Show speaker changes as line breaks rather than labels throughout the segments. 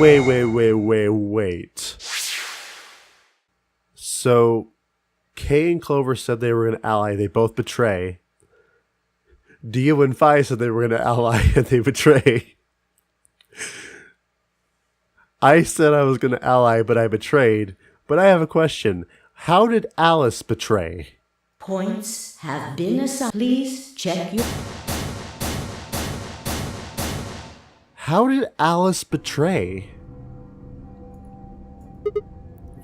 Wait. So, Kay and Clover said they were going to ally. They both betray. Dio and Fi said they were going to ally and they betray. I said I was going to ally, but I betrayed. But I have a question. How did Alice betray?
Points have been assigned. Please check your...
How did Alice betray?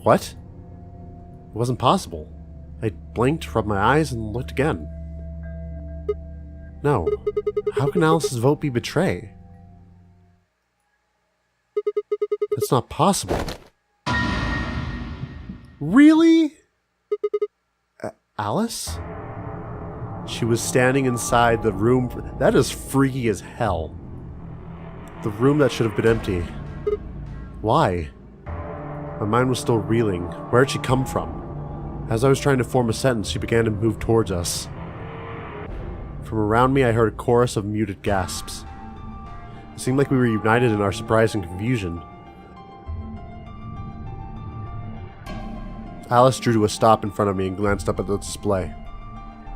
What? It wasn't possible. I blinked, rubbed my eyes, and looked again. No. How can Alice's vote be betray? That's not possible. Really? Alice? She was standing inside the room. That is freaky as hell. The room that should have been empty. Why? My mind was still reeling. Where had she come from? As I was trying to form a sentence, she began to move towards us. From around me, I heard a chorus of muted gasps. It seemed like we were united in our surprise and confusion. Alice drew to a stop in front of me and glanced up at the display.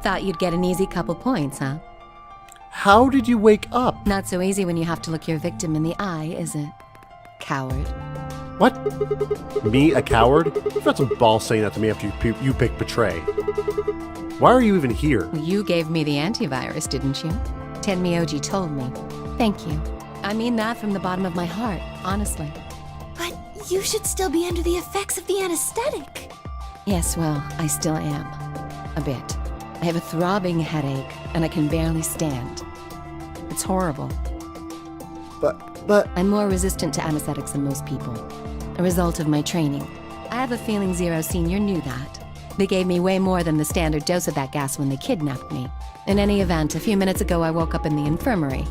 Thought you'd get an easy couple points, huh?
How did you wake up?
Not so easy when you have to look your victim in the eye, is it? Coward.
What? Me, a coward? You've got some balls saying that to me after you picked betray. Why are you even here?
Well, you gave me the antivirus, didn't you? Tenmyoji told me. Thank you. I mean that from the bottom of my heart, honestly.
But you should still be under the effects of the anesthetic.
Yes, well, I still am. A bit. I have a throbbing headache, and I can barely stand. It's horrible.
But...
I'm more resistant to anesthetics than most people. A result of my training. I have a feeling Zero Senior knew that. They gave me way more than the standard dose of that gas when they kidnapped me. In any event, a few minutes ago I woke up in the infirmary.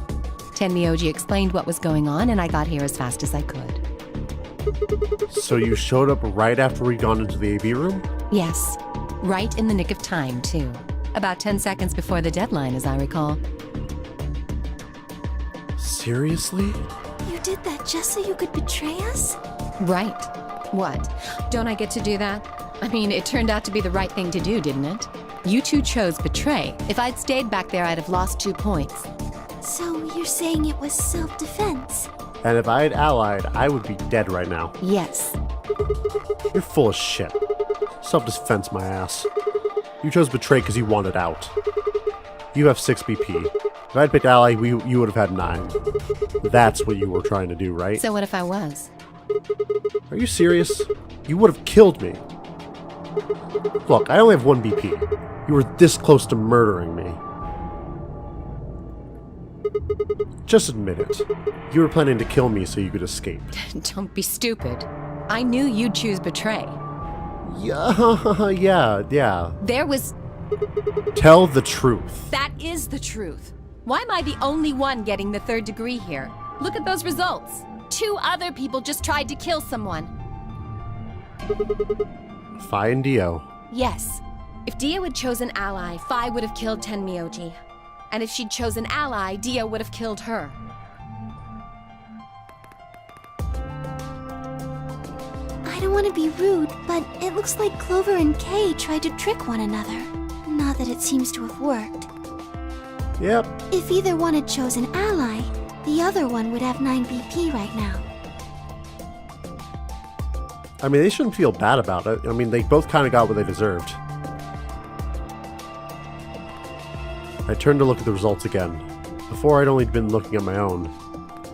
Tenmyoji explained what was going on, and I got here as fast as I could.
So you showed up right after we'd gone into the AB room?
Yes. Right in the nick of time, too. About 10 seconds before the deadline, as I recall.
Seriously?
You did that just so you could betray us?
Right. What? Don't I get to do that? I mean, it turned out to be the right thing to do, didn't it? You two chose betray. If I'd stayed back there, I'd have lost 2 points.
So you're saying it was self-defense?
And if I had allied, I would be dead right now.
Yes.
You're full of shit. Self-defense, my ass. You chose betray because you wanted out. You have 6 BP. If I'd picked ally, you would have had 9. That's what you were trying to do, right?
So what if I was?
Are you serious? You would have killed me. Look, I only have 1 BP. You were this close to murdering me. Just admit it. You were planning to kill me so you could escape.
Don't be stupid. I knew you'd choose betray.
Yeah.
There was...
Tell the truth.
That is the truth. Why am I the only one getting the 3rd degree here? Look at those results. 2 other people just tried to kill someone.
Fi and Dio.
Yes. If Dio had chosen ally, Fi would have killed Tenmyoji. And if she'd chosen ally, Dio would have killed her.
I don't want to be rude, but it looks like Clover and Kay tried to trick one another. Not that it seems to have worked.
Yep.
If either one had chosen ally, the other one would have 9 BP right now.
I mean, they shouldn't feel bad about it. I mean, they both kind of got what they deserved. I turned to look at the results again. Before, I'd only been looking at my own.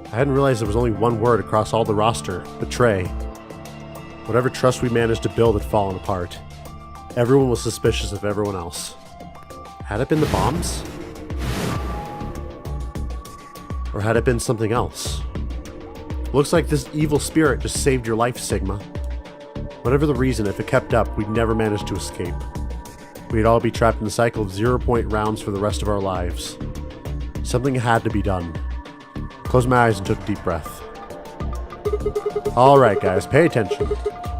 I hadn't realized there was only one word across all the roster: betray. Whatever trust we managed to build had fallen apart. Everyone was suspicious of everyone else. Had it been the bombs? Or had it been something else? Looks like this evil spirit just saved your life, Sigma. Whatever the reason, if it kept up, we'd never manage to escape. We'd all be trapped in the cycle of 0-point rounds for the rest of our lives. Something had to be done. Closed my eyes and took a deep breath. Alright guys, pay attention.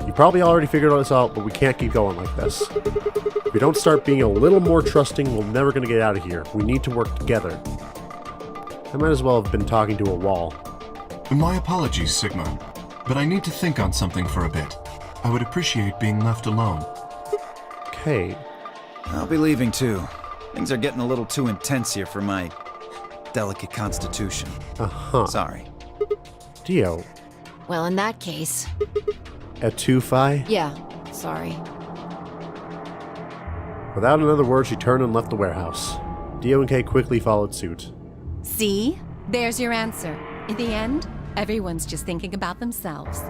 You probably already figured all this out, but we can't keep going like this. If we don't start being a little more trusting, we're never going to get out of here. We need to work together. I might as well have been talking to a wall.
My apologies, Sigma. but I need to think on something for a bit. I would appreciate being left alone.
Okay.
I'll be leaving too. Things are getting a little too intense here for my delicate constitution.
Uh-huh.
Sorry.
Dio.
Well, in that case...
Etufai?
Yeah, sorry.
Without another word, she turned and left the warehouse. Dio and Kay quickly followed suit.
See? There's your answer. In the end, everyone's just thinking about themselves.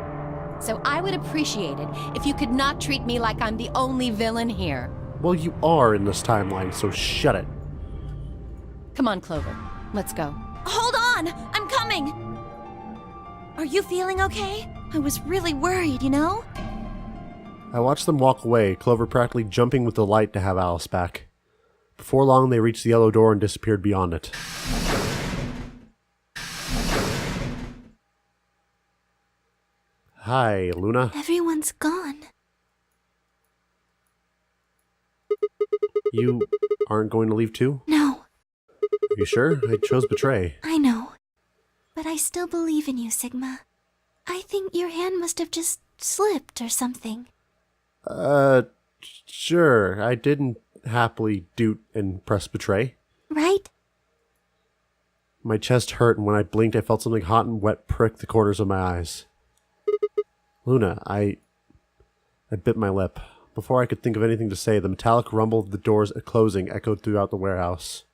So I would appreciate it if you could not treat me like I'm the only villain here.
Well, you are in this timeline, so shut it.
Come on, Clover. Let's go.
Hold on! I'm coming! Are you feeling okay? I was really worried, you know?
I watched them walk away, Clover practically jumping with delight to have Alice back. Before long, they reached the yellow door and disappeared beyond it. Hi, Luna.
Everyone's gone.
You aren't going to leave too?
No,
Are you sure? I chose Betray.
I know. But I still believe in you, Sigma. I think your hand must have just slipped or something.
Sure. I didn't happily doot and press Betray.
Right?
My chest hurt, and when I blinked, I felt something hot and wet prick the corners of my eyes. Luna, I bit my lip. Before I could think of anything to say, the metallic rumble of the doors closing echoed throughout the warehouse.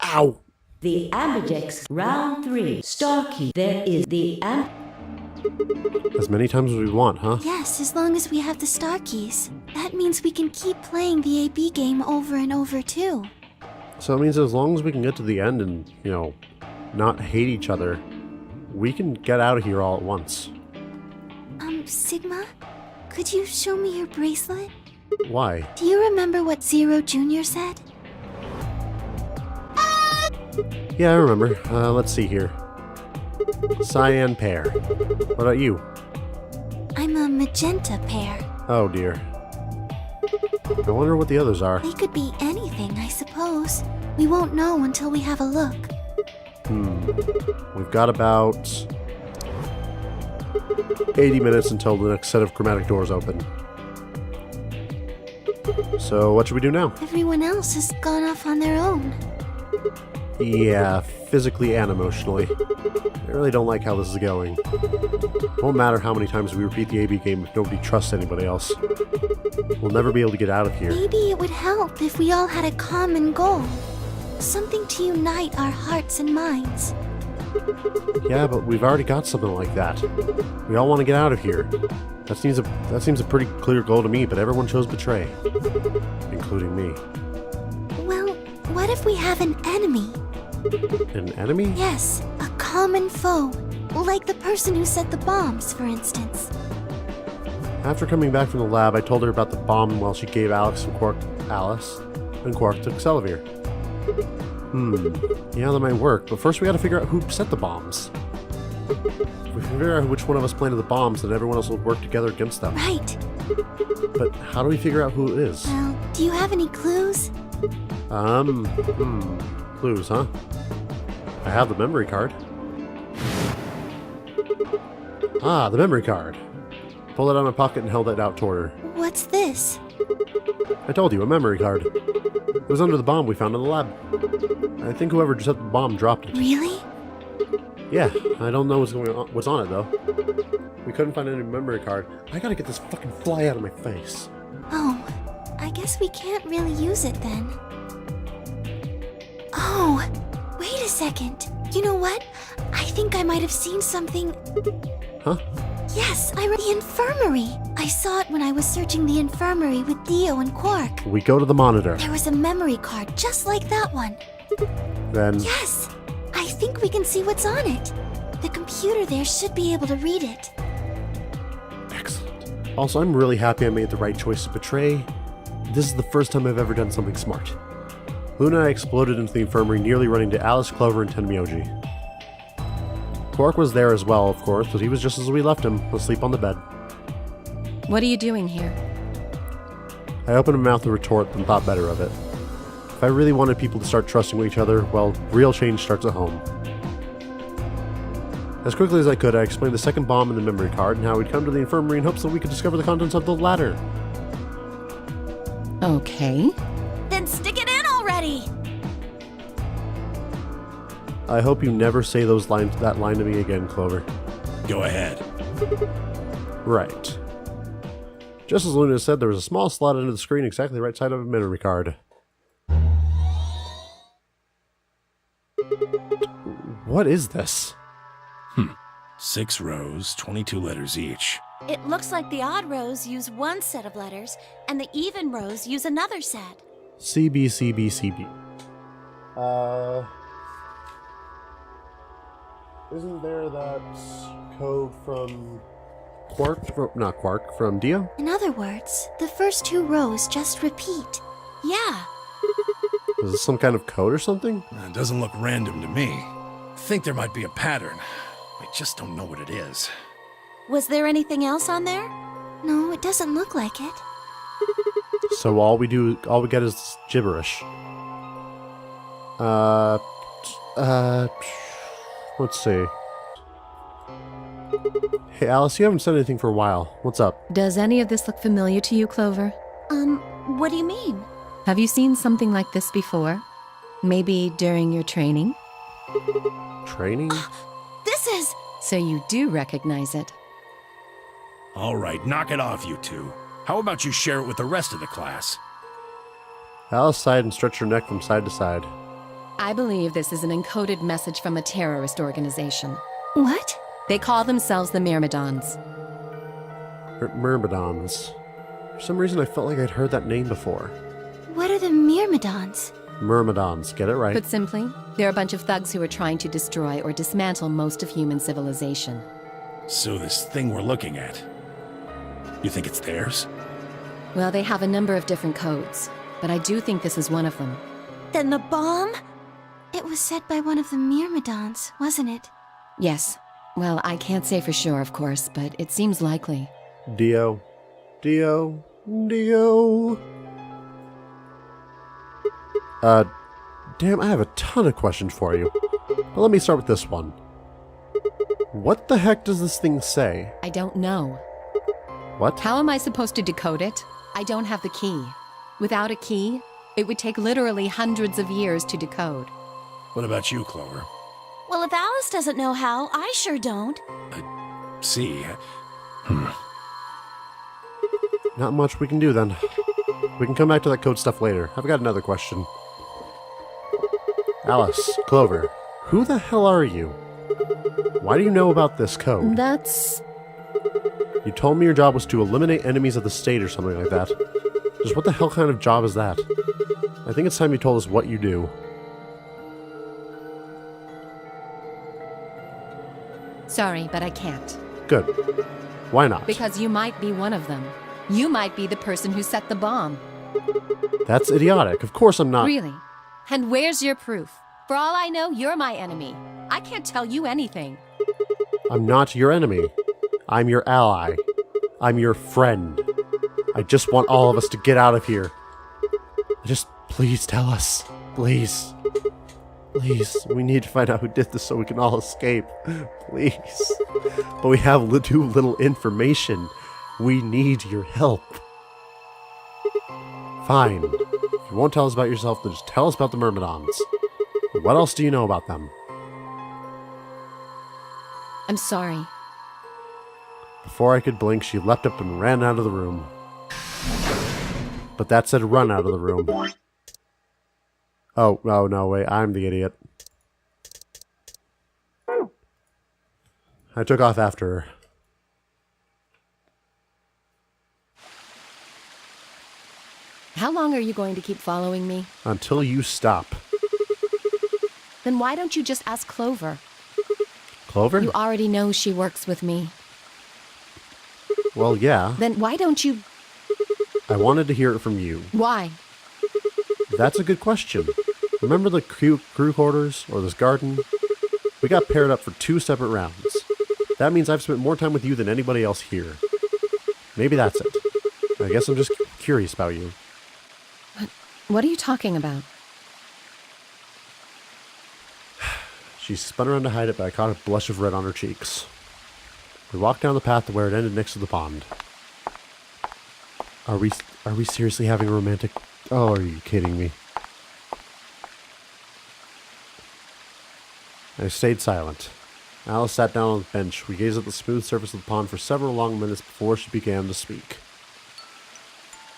Ow!
The Ambidex round 3. Star key. There is the
As many times as we want, huh?
Yes, as long as we have the star keys. That means we can keep playing the AB game over and over, too.
So it means as long as we can get to the end and, not hate each other, we can get out of here all at once.
Sigma? Could you show me your bracelet?
Why?
Do you remember what Zero Jr. said?
Yeah, I remember. Let's see here. Cyan pair. What about you?
I'm a magenta pair.
Oh dear. I wonder what the others are.
They could be anything, I suppose. We won't know until we have a look.
We've got about 80 minutes until the next set of chromatic doors open. So what should we do now?
Everyone else has gone off on their own.
Yeah, physically and emotionally. I really don't like how this is going. Won't matter how many times we repeat the AB game if nobody trusts anybody else. We'll never be able to get out of here.
Maybe it would help if we all had a common goal. Something to unite our hearts and minds.
Yeah, but we've already got something like that. We all want to get out of here. That seems a pretty clear goal to me, but everyone chose Betray. Including me.
Well, what if we have an enemy?
An enemy?
Yes, a common foe. Like the person who set the bombs, for instance.
After coming back from the lab, I told her about the bomb while she gave Alice and Quark took Xelavir. Yeah, that might work, but first we gotta figure out who set the bombs. If we figure out which one of us planted the bombs, then everyone else will work together against them.
Right.
But how do we figure out who it is?
Well, do you have any clues?
Clues, huh? I have the memory card. Ah, the memory card. Pulled it out of my pocket and held it out toward her.
What's this?
I told you, a memory card. It was under the bomb we found in the lab. I think whoever set the bomb dropped it.
Really?
Yeah, I don't know what's on it though. We couldn't find any memory card. I gotta get this fucking fly out of my face.
Oh, I guess we can't really use it then. Oh, wait a second. You know what? I think I might have seen something.
Huh?
Yes, I read the infirmary. I saw it when I was searching the infirmary with Dio and Quark.
We go to the monitor.
There was a memory card just like that one.
Then...
Yes, I think we can see what's on it. The computer there should be able to read it.
Excellent. Also, I'm really happy I made the right choice to Betray. This is the first time I've ever done something smart. Luna and I exploded into the infirmary, nearly running to Alice, Clover, and Tenmyoji. Quark was there as well, of course, but he was just as we left him, asleep on the bed.
What are you doing here?
I opened my mouth to retort, then thought better of it. If I really wanted people to start trusting each other, well, real change starts at home. As quickly as I could, I explained the second bomb in the memory card and how we'd come to the infirmary in hopes that we could discover the contents of the latter.
Okay.
Then stick it in already!
I hope you never say that line to me again, Clover.
Go ahead.
Right. Just as Luna said, there was a small slot under the screen exactly the right side of a memory card. What is this?
6 rows, 22 letters each.
It looks like the odd rows use one set of letters, and the even rows use another set.
CB, CB, CB. Isn't there that code from Quark? Not Quark, from Dio?
In other words, the first 2 rows just repeat. Yeah.
Is this some kind of code or something?
It doesn't look random to me. I think there might be a pattern. I just don't know what it is.
Was there anything else on there? No, it doesn't look like it.
So all we get is gibberish. Let's see. Hey Alice, you haven't said anything for a while. What's up?
Does any of this look familiar to you, Clover?
What do you mean?
Have you seen something like this before? Maybe during your training?
Training?
This is...
So you do recognize it.
All right, knock it off, you two. How about you share it with the rest of the class?
Alice sighed and stretched her neck from side to side.
I believe this is an encoded message from a terrorist organization.
What?
They call themselves the Myrmidons.
Myrmidons. For some reason I felt like I'd heard that name before.
What are the Myrmidons?
Myrmidons, get it right.
Put simply, they're a bunch of thugs who are trying to destroy or dismantle most of human civilization.
So this thing we're looking at, you think it's theirs?
Well, they have a number of different codes, but I do think this is one of them.
Then the bomb? It was set by one of the Myrmidons, wasn't it?
Yes. Well, I can't say for sure, of course, but it seems likely.
Dio. Dio. Dio. Damn, I have a ton of questions for you. But let me start with this one. What the heck does this thing say?
I don't know.
What?
How am I supposed to decode it? I don't have the key. Without a key, it would take literally hundreds of years to decode.
What about you, Clover?
Well, if Alice doesn't know how, I sure don't.
See.
Not much we can do then. We can come back to that code stuff later. I've got another question. Alice, Clover, who the hell are you? Why do you know about this code?
That's...
You told me your job was to eliminate enemies of the state or something like that. Just what the hell kind of job is that? I think it's time you told us what you do.
Sorry, but I can't.
Good. Why not?
Because you might be one of them. You might be the person who set the bomb.
That's idiotic. Of course I'm not.
Really? And where's your proof? For all I know, you're my enemy. I can't tell you anything.
I'm not your enemy. I'm your ally. I'm your friend. I just want all of us to get out of here. Just please tell us. Please. Please. We need to find out who did this so we can all escape. Please. But we have too little information. We need your help. Fine. If you won't tell us about yourself, then just tell us about the Myrmidons. What else do you know about them?
I'm sorry.
Before I could blink, she leapt up and ran out of the room. But that said run out of the room. Oh, no, wait, I'm the idiot. I took off after her.
How long are you going to keep following me?
Until you stop.
Then why don't you just ask Clover?
Clover?
You already know she works with me.
Well, yeah.
Then why don't you...
I wanted to hear it from you.
Why?
That's a good question. Remember the crew quarters, or this garden? We got paired up for 2 separate rounds. That means I've spent more time with you than anybody else here. Maybe that's it. I guess I'm just curious about you.
What are you talking about?
She spun around to hide it, but I caught a blush of red on her cheeks. We walked down the path to where it ended next to the pond. Are we seriously having a romantic... Oh, are you kidding me? I stayed silent. Alice sat down on the bench. We gazed at the smooth surface of the pond for several long minutes before she began to speak.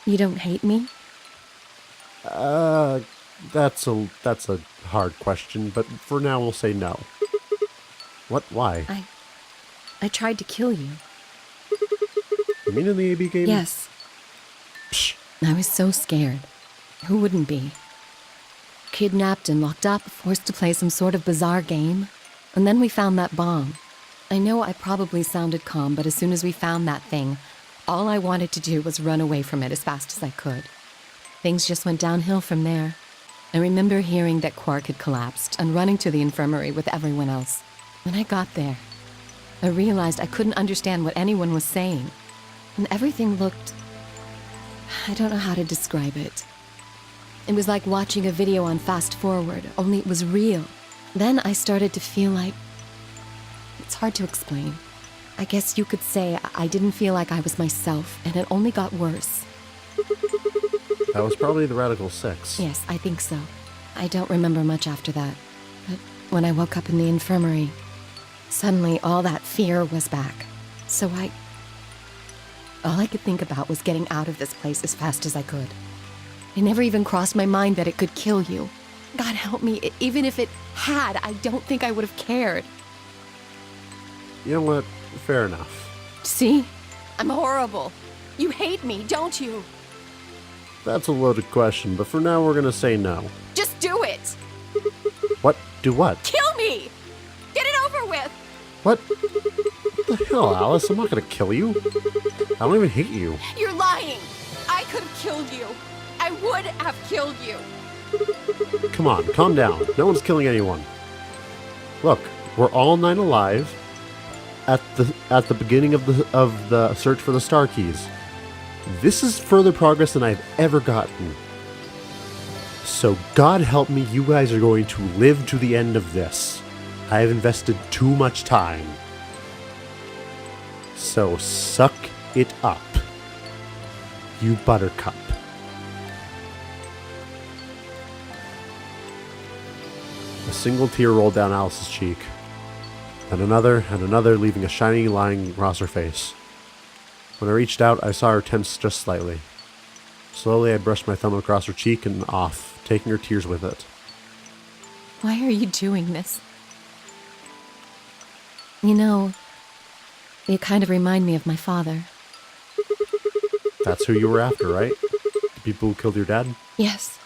You don't hate me?
That's a hard question, but for now we'll say no. What? Why?
I tried to kill you.
You mean in the AB game?
Yes.
Psh.
I was so scared. Who wouldn't be? Kidnapped and locked up, forced to play some sort of bizarre game. And then we found that bomb. I know I probably sounded calm, but as soon as we found that thing, all I wanted to do was run away from it as fast as I could. Things just went downhill from there. I remember hearing that Quark had collapsed and running to the infirmary with everyone else. When I got there, I realized I couldn't understand what anyone was saying. And everything looked... I don't know how to describe it. It was like watching a video on fast forward, only it was real. Then I started to feel like... It's hard to explain. I guess you could say I didn't feel like I was myself, and it only got worse.
That was probably the Radical 6.
Yes, I think so. I don't remember much after that. But when I woke up in the infirmary, suddenly all that fear was back. So all I could think about was getting out of this place as fast as I could. It never even crossed my mind that it could kill you. God help me, even if it had, I don't think I would have cared.
You know what? Fair enough.
See? I'm horrible. You hate me, don't you?
That's a loaded question, but for now we're gonna say no.
Just do it!
What? Do what?
Kill me! Get it over with!
What? What the hell, Alice? I'm not gonna kill you. I don't even hate you.
You're lying! I could have killed you. I would have killed you.
Come on, calm down. No one's killing anyone. Look, we're all 9 alive at the beginning of the search for the star keys. This is further progress than I've ever gotten. So God help me, you guys are going to live to the end of this. I have invested too much time. So suck it up, you buttercup. A single tear rolled down Alice's cheek, and another, leaving a shiny line across her face. When I reached out, I saw her tense just slightly. Slowly, I brushed my thumb across her cheek and off, taking her tears with it.
Why are you doing this? You know, you kind of remind me of my father.
That's who you were after, right? The people who killed your dad?
Yes.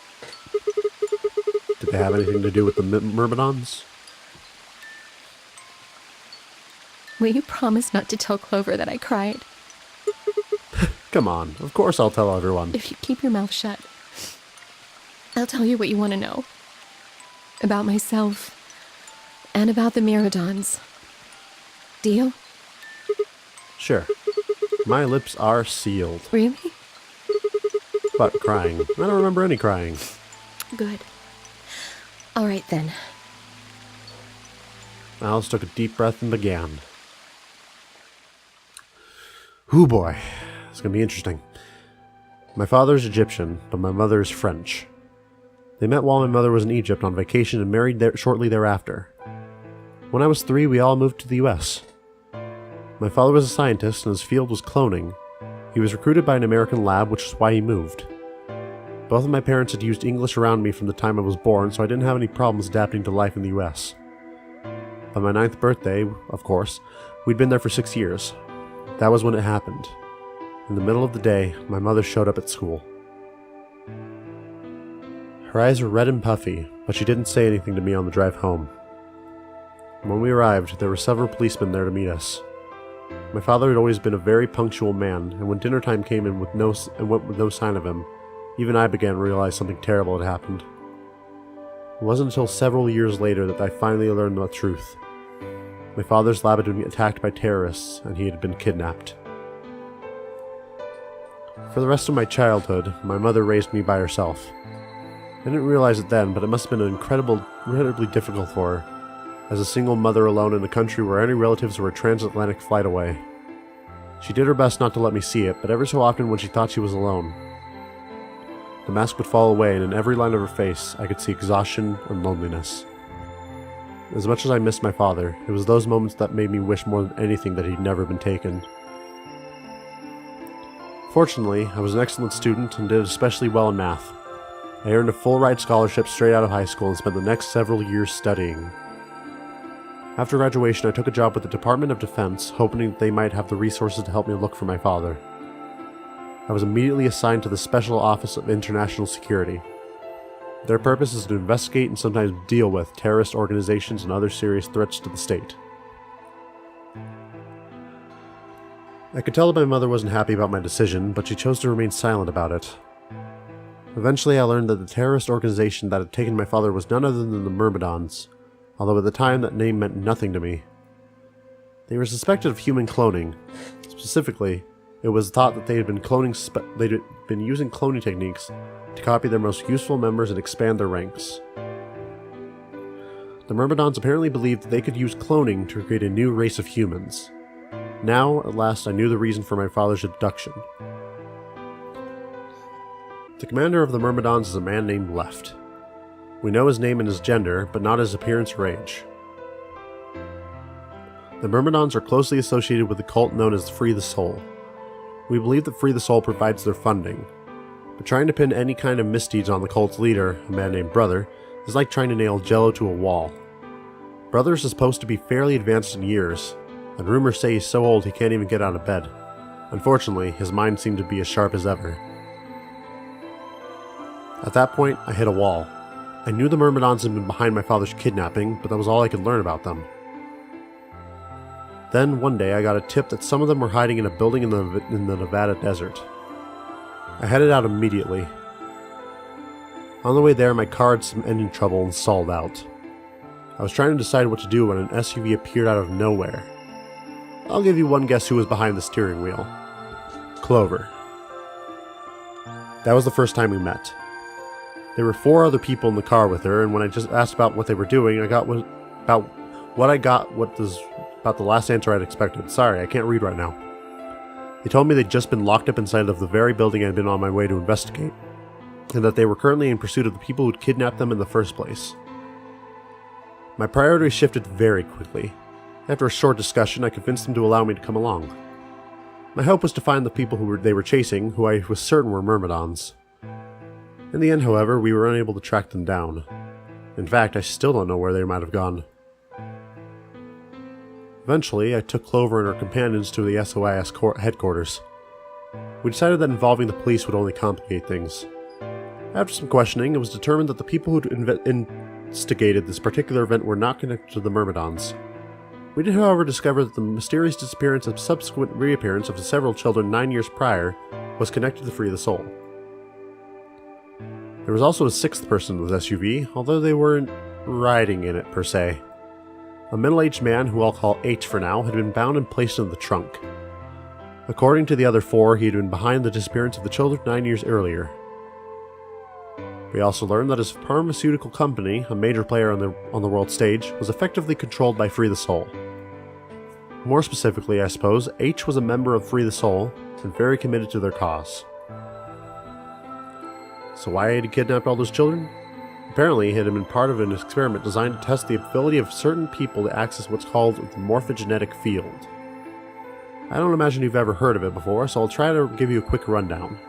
Did they have anything to do with the Myrmidons?
Will you promise not to tell Clover that I cried?
Come on, of course I'll tell everyone.
If you keep your mouth shut, I'll tell you what you want to know. About myself, and about the Myrmidons. Deal?
Sure. My lips are sealed.
Really?
But crying. I don't remember any crying.
Good. All right then.
Alice took a deep breath and began. Hoo boy. It's going to be interesting. My father's Egyptian, but my mother is French. They met while my mother was in Egypt on vacation and married there shortly thereafter. When I was 3, we all moved to the US. My father was a scientist and his field was cloning. He was recruited by an American lab, which is why he moved. Both of my parents had used English around me from the time I was born, so I didn't have any problems adapting to life in the US. By my 9th birthday, of course, we'd been there for 6 years. That was when it happened. In the middle of the day, my mother showed up at school. Her eyes were red and puffy, but she didn't say anything to me on the drive home. When we arrived, there were several policemen there to meet us. My father had always been a very punctual man, and when dinner time came in went with no sign of him, even I began to realize something terrible had happened. It wasn't until several years later that I finally learned the truth. My father's lab had been attacked by terrorists, and he had been kidnapped. For the rest of my childhood, my mother raised me by herself. I didn't realize it then, but it must have been incredibly difficult for her. as a single mother alone in a country where any relatives were a transatlantic flight away. She did her best not to let me see it, but ever so often when she thought she was alone, the mask would fall away, and in every line of her face, I could see exhaustion and loneliness. As much as I missed my father, it was those moments that made me wish more than anything that he'd never been taken. Fortunately, I was an excellent student and did especially well in math. I earned a full-ride scholarship straight out of high school and spent the next several years studying. After graduation, I took a job with the Department of Defense, hoping that they might have the resources to help me look for my father. I was immediately assigned to the Special Office of International Security. Their purpose is to investigate and sometimes deal with terrorist organizations and other serious threats to the state. I could tell that my mother wasn't happy about my decision, but she chose to remain silent about it. Eventually, I learned that the terrorist organization that had taken my father was none other than the Myrmidons, although at the time that name meant nothing to me. They were suspected of human cloning. Specifically, it was thought that they had been using cloning techniques to copy their most useful members and expand their ranks. The Myrmidons apparently believed that they could use cloning to create a new race of humans. Now, at last, I knew the reason for my father's abduction. The commander of the Myrmidons is a man named Left. We know his name and his gender, but not his appearance or age. The Myrmidons are closely associated with the cult known as Free the Soul. We believe that Free the Soul provides their funding, but trying to pin any kind of misdeeds on the cult's leader, a man named Brother, is like trying to nail Jello to a wall. Brother is supposed to be fairly advanced in years, and rumors say he's so old he can't even get out of bed. Unfortunately, his mind seemed to be as sharp as ever. At that point, I hit a wall. I knew the Myrmidons had been behind my father's kidnapping, but that was all I could learn about them. Then, one day, I got a tip that some of them were hiding in a building in the Nevada desert. I headed out immediately. On the way there, my car had some engine trouble and stalled out. I was trying to decide what to do when an SUV appeared out of nowhere. I'll give you one guess who was behind the steering wheel. Clover. That was the first time we met. There were 4 other people in the car with her, and when I just asked about what they were doing, I got about the last answer I'd expected. Sorry, I can't read right now. They told me they'd just been locked up inside of the very building I'd been on my way to investigate, and that they were currently in pursuit of the people who'd kidnapped them in the first place. My priorities shifted very quickly. After a short discussion, I convinced them to allow me to come along. My hope was to find the people they were chasing, who I was certain were Myrmidons. In the end, however, we were unable to track them down. In fact, I still don't know where they might have gone. Eventually, I took Clover and her companions to the SOIS headquarters. We decided that involving the police would only complicate things. After some questioning, it was determined that the people who'd instigated this particular event were not connected to the Myrmidons. We did, however, discover that the mysterious disappearance and subsequent reappearance of the several children 9 years prior was connected to Free the Soul. There was also a 6th person in this SUV, although they weren't riding in it per se. A middle-aged man, who I'll call H for now, had been bound and placed in the trunk. According to the other 4, he had been behind the disappearance of the children 9 years earlier. We also learned that his pharmaceutical company, a major player on the world stage, was effectively controlled by Free the Soul. More specifically, I suppose, H was a member of Free the Soul, and very committed to their cause. So why had he kidnapped all those children? Apparently, he had been part of an experiment designed to test the ability of certain people to access what's called the morphogenetic field. I don't imagine you've ever heard of it before, so I'll try to give you a quick rundown.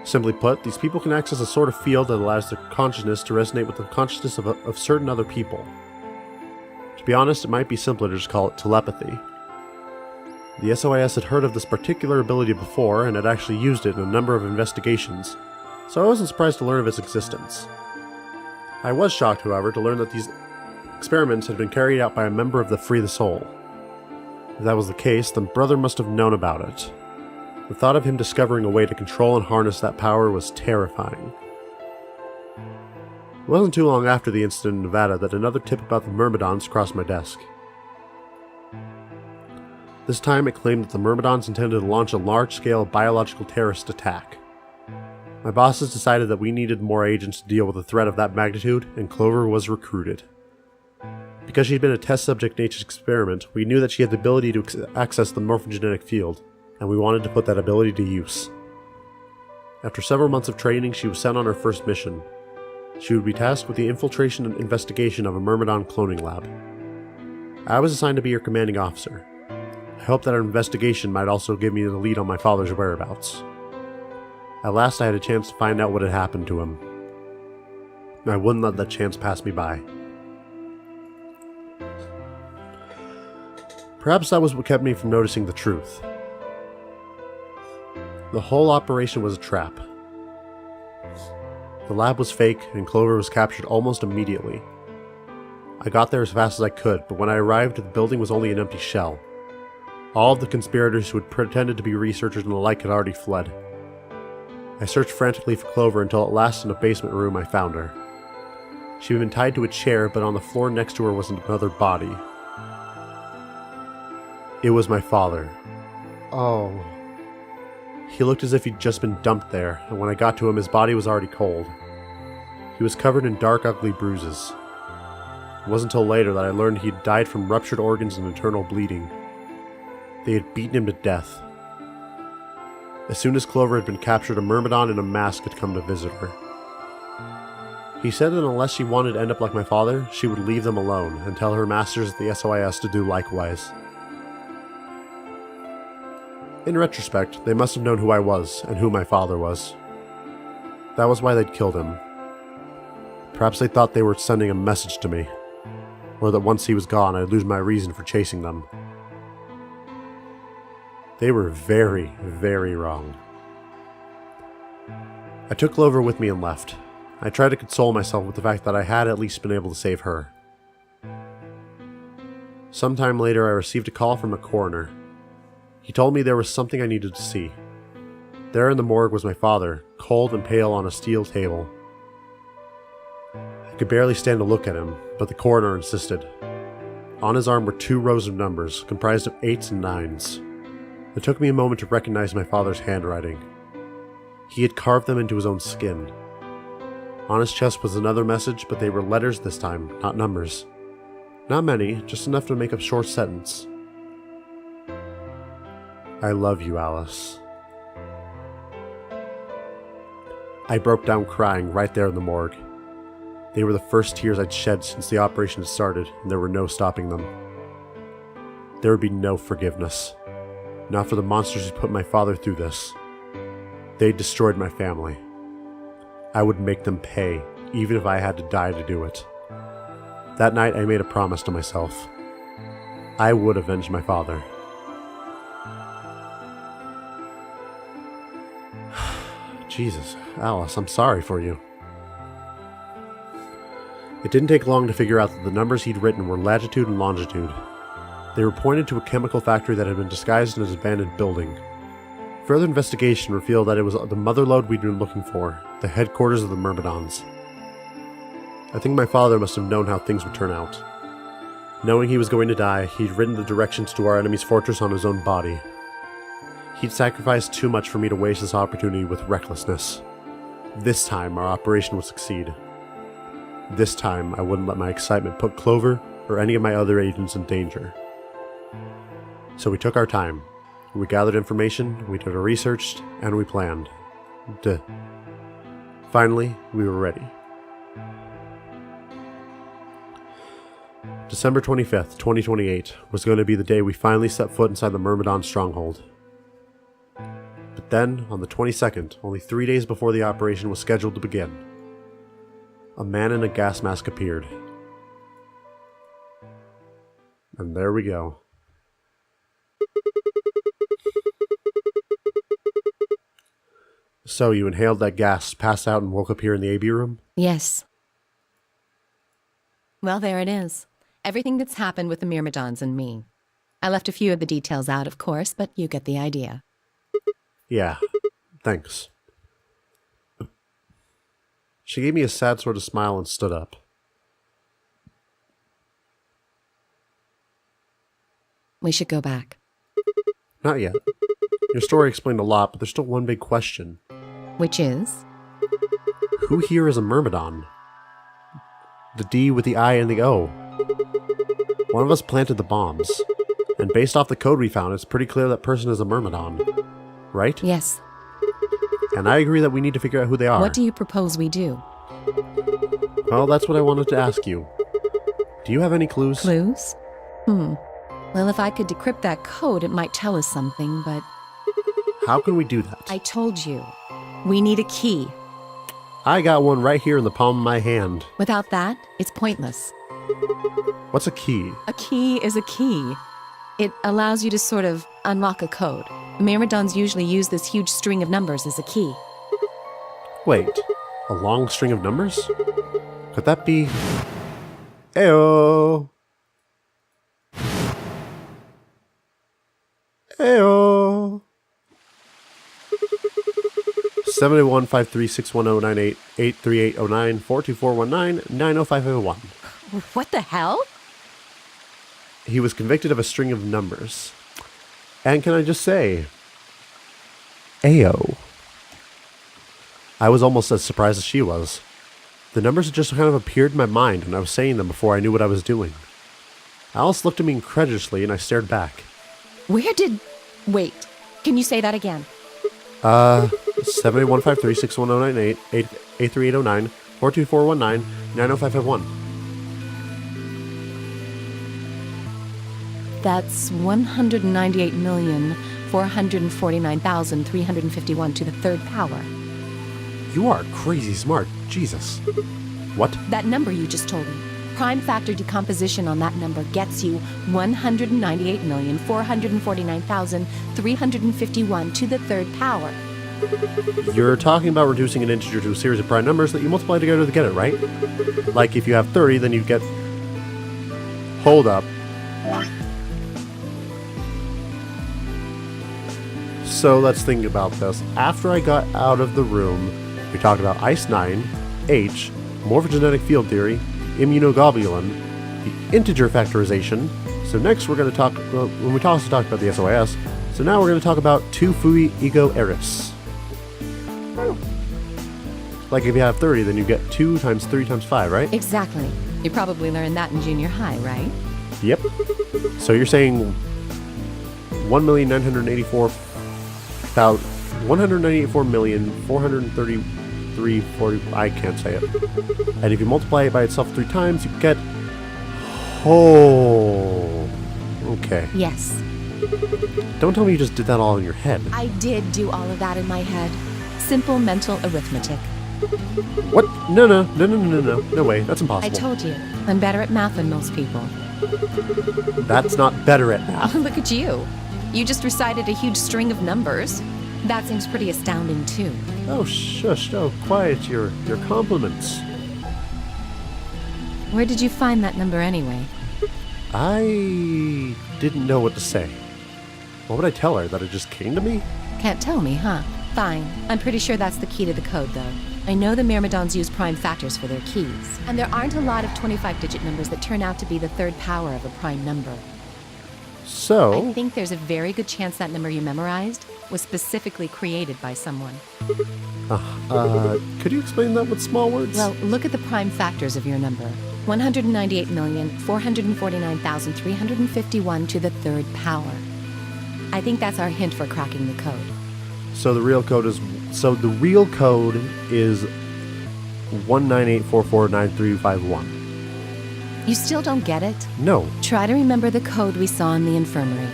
Simply put, these people can access a sort of field that allows their consciousness to resonate with the consciousness of certain other people. To be honest, it might be simpler to just call it telepathy. The SOIS had heard of this particular ability before and had actually used it in a number of investigations, so I wasn't surprised to learn of its existence. I was shocked, however, to learn that these experiments had been carried out by a member of the Free the Soul. If that was the case, then Brother must have known about it. The thought of him discovering a way to control and harness that power was terrifying. It wasn't too long after the incident in Nevada that another tip about the Myrmidons crossed my desk. This time it claimed that the Myrmidons intended to launch a large-scale biological terrorist attack. My bosses decided that we needed more agents to deal with a threat of that magnitude, and Clover was recruited. Because she'd been a test subject nature's experiment, we knew that she had the ability to access the morphogenetic field, and we wanted to put that ability to use. After several months of training, she was sent on her first mission. She would be tasked with the infiltration and investigation of a Myrmidon cloning lab. I was assigned to be her commanding officer. I hoped that our investigation might also give me the lead on my father's whereabouts. At last I had a chance to find out what had happened to him. I wouldn't let that chance pass me by. Perhaps that was what kept me from noticing the truth. The whole operation was a trap. The lab was fake, and Clover was captured almost immediately. I got there as fast as I could, but when I arrived, the building was only an empty shell. All of the conspirators who had pretended to be researchers and the like had already fled. I searched frantically for Clover until at last in a basement room I found her. She had been tied to a chair, but on the floor next to her was another body. It was my father. Oh. He looked as if he'd just been dumped there, and when I got to him, his body was already cold. He was covered in dark, ugly bruises. It wasn't until later that I learned he'd died from ruptured organs and internal bleeding. They had beaten him to death. As soon as Clover had been captured, a Myrmidon in a mask had come to visit her. He said that unless she wanted to end up like my father, she would leave them alone and tell her masters at the SOIS to do likewise. In retrospect, they must have known who I was and who my father was. That was why they'd killed him. Perhaps they thought they were sending a message to me, or that once he was gone I'd lose my reason for chasing them. They were very, very wrong. I took Clover with me and left. I tried to console myself with the fact that I had at least been able to save her. Sometime later I received a call from a coroner. He told me there was something I needed to see. There in the morgue was my father, cold and pale on a steel table. I could barely stand to look at him, but the coroner insisted. On his arm were 2 rows of numbers, comprised of 8s and 9s. It took me a moment to recognize my father's handwriting. He had carved them into his own skin. On his chest was another message, but they were letters this time, not numbers. Not many, just enough to make a short sentence. I love you, Alice. I broke down crying right there in the morgue. They were the first tears I'd shed since the operation had started, and there were no stopping them. There would be no forgiveness. Not for the monsters who put my father through this. They destroyed my family. I would make them pay, even if I had to die to do it. That night I made a promise to myself. I would avenge my father. Jesus, Alice, I'm sorry for you. It didn't take long to figure out that the numbers he'd written were latitude and longitude. They were pointed to a chemical factory that had been disguised in an abandoned building. Further investigation revealed that it was the motherlode we'd been looking for, the headquarters of the Myrmidons. I think my father must have known how things would turn out. Knowing he was going to die, he'd written the directions to our enemy's fortress on his own body. He'd sacrificed too much for me to waste this opportunity with recklessness. This time, our operation would succeed. This time, I wouldn't let my excitement put Clover or any of my other agents in danger. So we took our time. We gathered information, we did our research, and we planned. Finally, we were ready. December 25th, 2028 was going to be the day we finally set foot inside the Myrmidon stronghold. But then, on the 22nd, only 3 days before the operation was scheduled to begin, a man in a gas mask appeared. And there we go. So you inhaled that gas, passed out, and woke up here in the AB room?
Yes. Well, there it is. Everything that's happened with the Myrmidons and me. I left a few of the details out, of course, but you get the idea.
Yeah, thanks. She gave me a sad sort of smile and stood up.
We should go back.
Not yet. Your story explained a lot, but there's still one big question.
Which is?
Who here is a Myrmidon? The D with the I and the O. One of us planted the bombs. And based off the code we found, it's pretty clear that person is a Myrmidon. Right?
Yes.
And I agree that we need to figure out who they are.
What do you propose we do?
Well, that's what I wanted to ask you. Do you have any clues?
Clues? Well, if I could decrypt that code, it might tell us something, but
How can we do that?
I told you. We need a key.
I got one right here in the palm of my hand.
Without that, it's pointless.
What's a key?
A key is a key. It allows you to sort of unlock a code. Myrmidons usually use this huge string of numbers as a key.
Wait, a long string of numbers? Could that be... Ayo! Ayo! 781-5361098-83809-42419-90551.
What the hell?
He was convicted of a string of numbers. And can I just say... Ayo. I was almost as surprised as she was. The numbers had just kind of appeared in my mind when I was saying them before I knew what I was doing. Alice looked at me incredulously and I stared back.
Where did... Wait, can you say that again?
781-5361098-83809-42419-90551.
That's 198,449,351 to the third power.
You are crazy smart. Jesus. What?
That number you just told me. Prime factor decomposition on that number gets you 198,449,351 to the third power.
You're talking about reducing an integer to a series of prime numbers that you multiply together to get it, right? Like if you have 30, then you get... Hold up. So let's think about this. After I got out of the room, we talked about Ice 9, H, morphogenetic field theory, immunoglobulin, the integer factorization. So next we're going to talk, when we also talked about the SOIS, so now we're going to talk about 2 Fui Ego Eris. Like if you have 30, then you get 2 times 3 times 5, right?
Exactly. You probably learned that in junior high, right?
Yep. So you're saying 194,433,40, I can't say it. And if you multiply it by itself 3 times, you get... Oh... Okay.
Yes.
Don't tell me you just did that all in your head.
I did do all of that in my head. Simple mental arithmetic.
What? No way. That's impossible.
I told you. I'm better at math than most people.
That's not better at math.
Look at you. You just recited a huge string of numbers. That seems pretty astounding, too.
Oh, shush. Oh, quiet your compliments.
Where did you find that number anyway?
I didn't know what to say. What would I tell her? That it just came to me?
Can't tell me, huh? Fine. I'm pretty sure that's the key to the code, though. I know the Myrmidons use prime factors for their keys. And there aren't a lot of 25-digit numbers that turn out to be the third power of a prime number.
So...
I think there's a very good chance that number you memorized was specifically created by someone.
Could you explain that with small words?
Well, look at the prime factors of your number. 198,449,351 to the third power. I think that's our hint for cracking the code.
So the real code is 198449351.
You still don't get it?
No.
Try to remember the code we saw in the infirmary.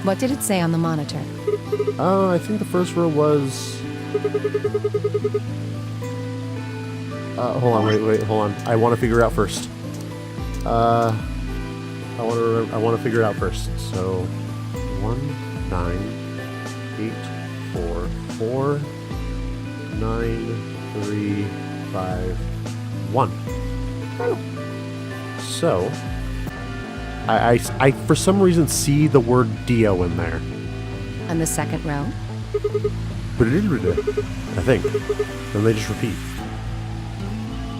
What did it say on the monitor?
I think the first row was... hold on, wait, hold on. I want to figure it out first. I want to figure it out first. So, 198449351. So, I for some reason see the word Dio in there.
On the second row?
I think. Then they just repeat.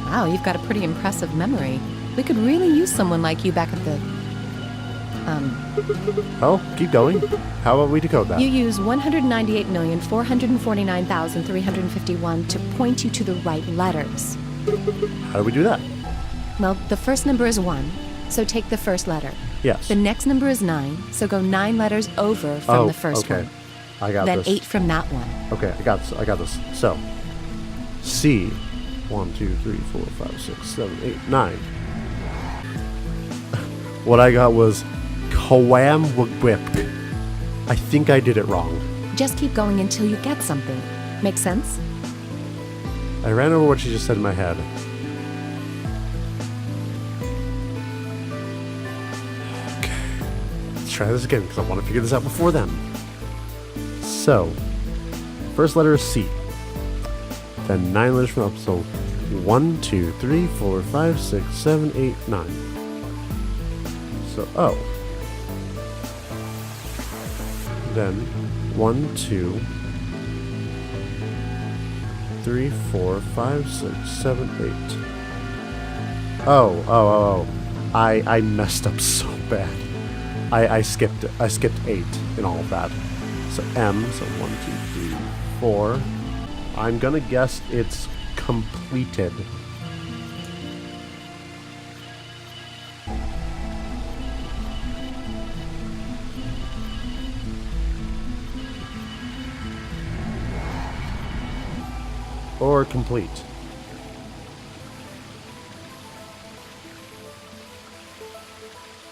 Wow, you've got a pretty impressive memory. We could really use someone like you back at the...
Oh, keep going. How about we decode that?
You use 198,449,351 to point you to the right letters.
How do we do that?
Well, the first number is 1, so take the first letter.
Yes.
The next number is 9, so go 9 letters over from the first
okay.
one.
I got
Then
this.
8 from that one.
Okay, I got this. So, C. 1, 2, 3, 4, 5, 6, 7, 8, 9. What I got was Whip. I think I did it wrong.
Just keep going until you get something. Make sense?
I ran over what she just said in my head. Okay. Let's try this again because I want to figure this out before then. So, first letter is C. Then 9 letters from up. So 1, 2, 3, 4, 5, 6, 7, 8, 9. So O. Then 1, 2, 3, 4, 5, 6, 7, 8. Oh. I messed up so bad. I skipped 8 in all of that. So M, so 1, 2, 3, 4. I'm gonna guess it's completed. Or complete.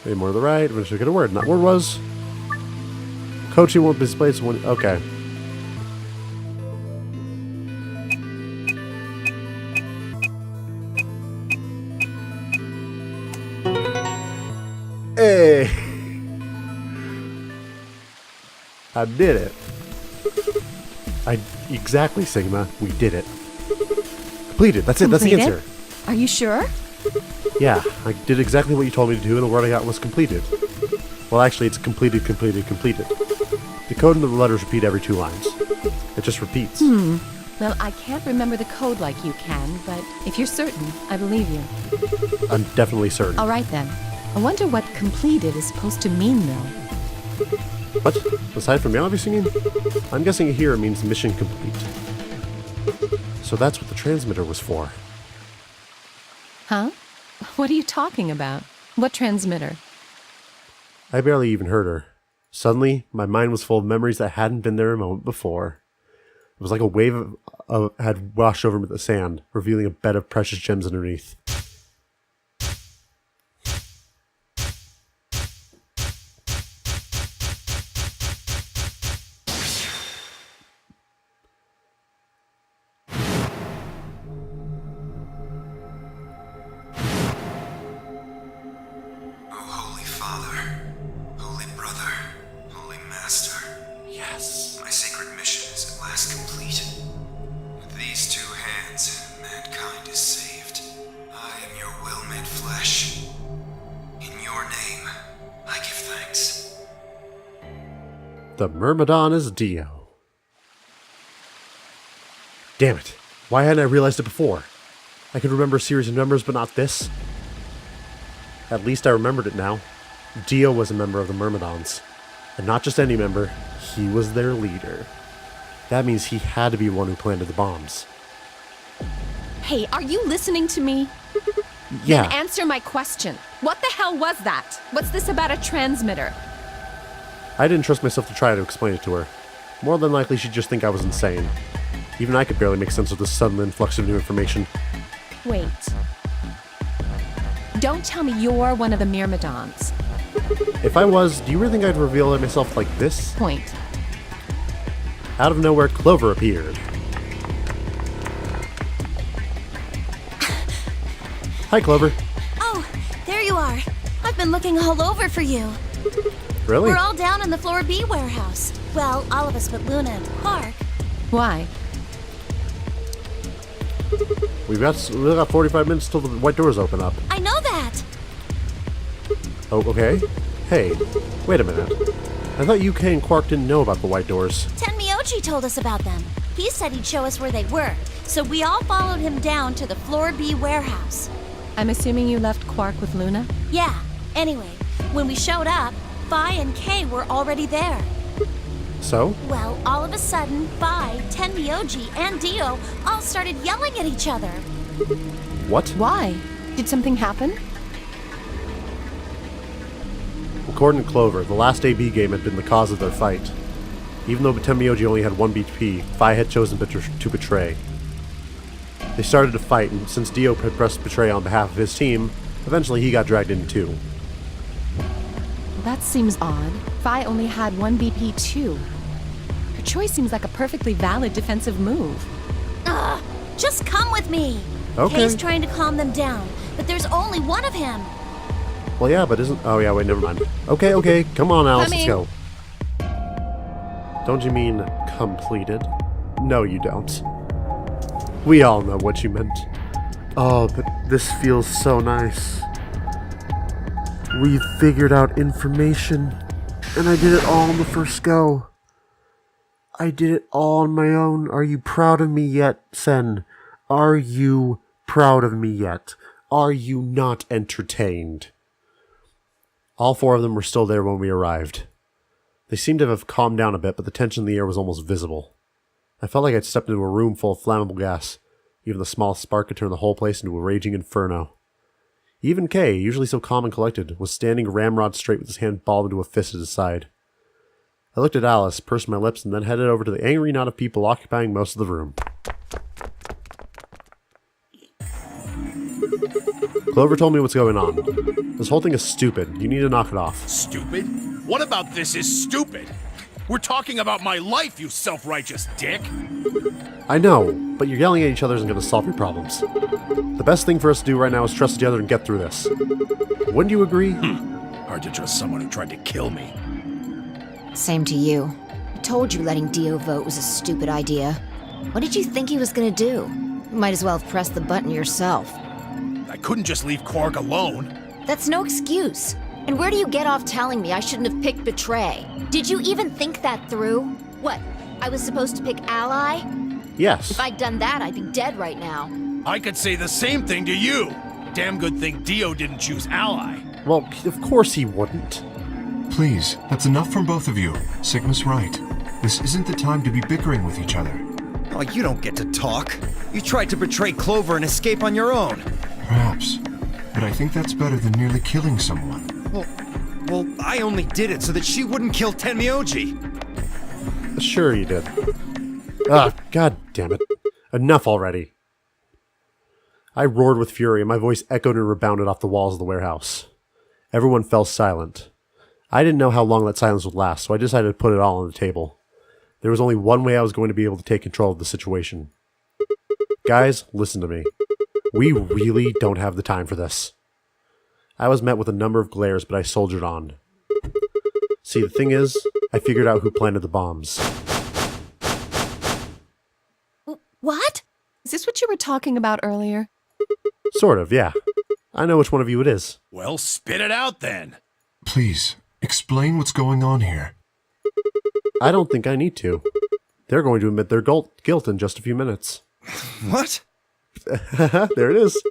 Any more to the right? I'm just get a word. That word was coaching won't be displayed. So okay. Hey, I did it. Exactly, Sigma. We did it. Completed. That's it. That's the answer.
Are you sure?
Yeah, I did exactly what you told me to do, and the word I got was completed. Well, actually, it's completed. The code and the letters repeat every 2 lines. It just repeats.
Well, I can't remember the code like you can, but if you're certain, I believe you.
I'm definitely certain.
All right, then. I wonder what completed is supposed to mean, though.
What? Aside from melody singing? I'm guessing here it means mission complete. So that's what the transmitter was for.
Huh? What are you talking about? What transmitter?
I barely even heard her. Suddenly, my mind was full of memories that hadn't been there a moment before. It was like a wave had washed over me with the sand, revealing a bed of precious gems underneath. The Myrmidon is Dio. Damn it. Why hadn't I realized it before? I could remember a series of numbers, but not this. At least I remembered it now. Dio was a member of the Myrmidons. And not just any member, he was their leader. That means he had to be one who planted the bombs.
Hey, are you listening to me?
Yeah.
Then answer my question. What the hell was that? What's this about a transmitter?
I didn't trust myself to try to explain it to her. More than likely, she'd just think I was insane. Even I could barely make sense of this sudden influx of new information.
Wait. Don't tell me you're one of the Myrmidons.
If I was, do you really think I'd reveal myself like this?
Point.
Out of nowhere, Clover appeared. Hi, Clover.
Oh, there you are. I've been looking all over for you.
Really?
We're all down in the Floor B warehouse. Well, all of us but Luna and Quark.
Why?
We've got 45 minutes till the white doors open up.
I know that.
Oh, okay. Hey, wait a minute. I thought UK and Quark didn't know about the white doors.
Tenmyoji told us about them. He said he'd show us where they were, so we all followed him down to the Floor B warehouse.
I'm assuming you left Quark with Luna?
Yeah. Anyway, when we showed up, Phi and Kay were already there.
So?
Well, all of a sudden, Phi, Tenmyoji, and Dio all started yelling at each other.
What?
Why? Did something happen?
According to Clover, the last AB game had been the cause of their fight. Even though Temioji only had 1 BP, Phi had chosen to betray. They started to fight, and since Dio had pressed betray on behalf of his team, eventually he got dragged in too.
That seems odd. Phi only had 1 BP too. Her choice seems like a perfectly valid defensive move.
Just come with me.
Okay.
Kay's trying to calm them down, but there's only one of him.
Well, yeah, but isn't... Oh, yeah, wait, never mind. Okay, come on, Alice, let's go. Don't you mean completed? No, you don't. We all know what you meant. Oh, but this feels so nice. We figured out information, and I did it all in the first go. I did it all on my own. Are you proud of me yet, Sen? Are you proud of me yet? Are you not entertained? All 4 of them were still there when we arrived. They seemed to have calmed down a bit, but the tension in the air was almost visible. I felt like I'd stepped into a room full of flammable gas. Even the smallest spark could turn the whole place into a raging inferno. Even Kay, usually so calm and collected, was standing ramrod straight with his hand balled into a fist at his side. I looked at Alice, pursed my lips, and then headed over to the angry knot of people occupying most of the room. Clover told me what's going on. This whole thing is stupid. You need to knock it off.
Stupid? What about this is stupid? We're talking about my life, you self-righteous dick!
I know, but you're yelling at each other isn't going to solve your problems. The best thing for us to do right now is trust each other and get through this. Wouldn't you agree?
Hard to trust someone who tried to kill me.
Same to you. I told you letting Dio vote was a stupid idea. What did you think he was gonna do? You might as well have pressed the button yourself.
I couldn't just leave Quark alone.
That's no excuse. And where do you get off telling me I shouldn't have picked Betray? Did you even think that through? What, I was supposed to pick Ally?
Yes.
If I'd done that, I'd be dead right now.
I could say the same thing to you. Damn good thing Dio didn't choose Ally.
Well, of course he wouldn't.
Please, that's enough from both of you. Sigma's right. This isn't the time to be bickering with each other.
Oh, you don't get to talk. You tried to betray Clover and escape on your own.
Perhaps. But I think that's better than nearly killing someone.
Well, I only did it so that she wouldn't kill Tenmyoji.
Sure you did. Ah, god damn it. Enough already. I roared with fury, and my voice echoed and rebounded off the walls of the warehouse. Everyone fell silent. I didn't know how long that silence would last, so I decided to put it all on the table. There was only one way I was going to be able to take control of the situation. Guys, listen to me. We really don't have the time for this. I was met with a number of glares, but I soldiered on. See, the thing is, I figured out who planted the bombs.
What?
Is this what you were talking about earlier?
Sort of, yeah. I know which one of you it is.
Well, spit it out then.
Please, explain what's going on here.
I don't think I need to. They're going to admit their guilt in just a few minutes.
What?
There it is.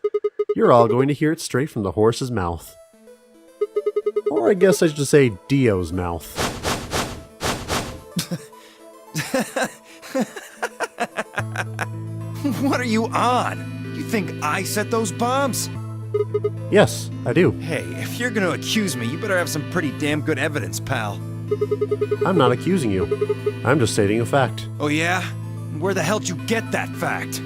You're all going to hear it straight from the horse's mouth. Or I guess I should say Dio's mouth.
What are you on? You think I set those bombs?
Yes, I do.
Hey, if you're gonna accuse me, you better have some pretty damn good evidence, pal.
I'm not accusing you. I'm just stating a fact.
Oh yeah? Where the hell'd you get that fact?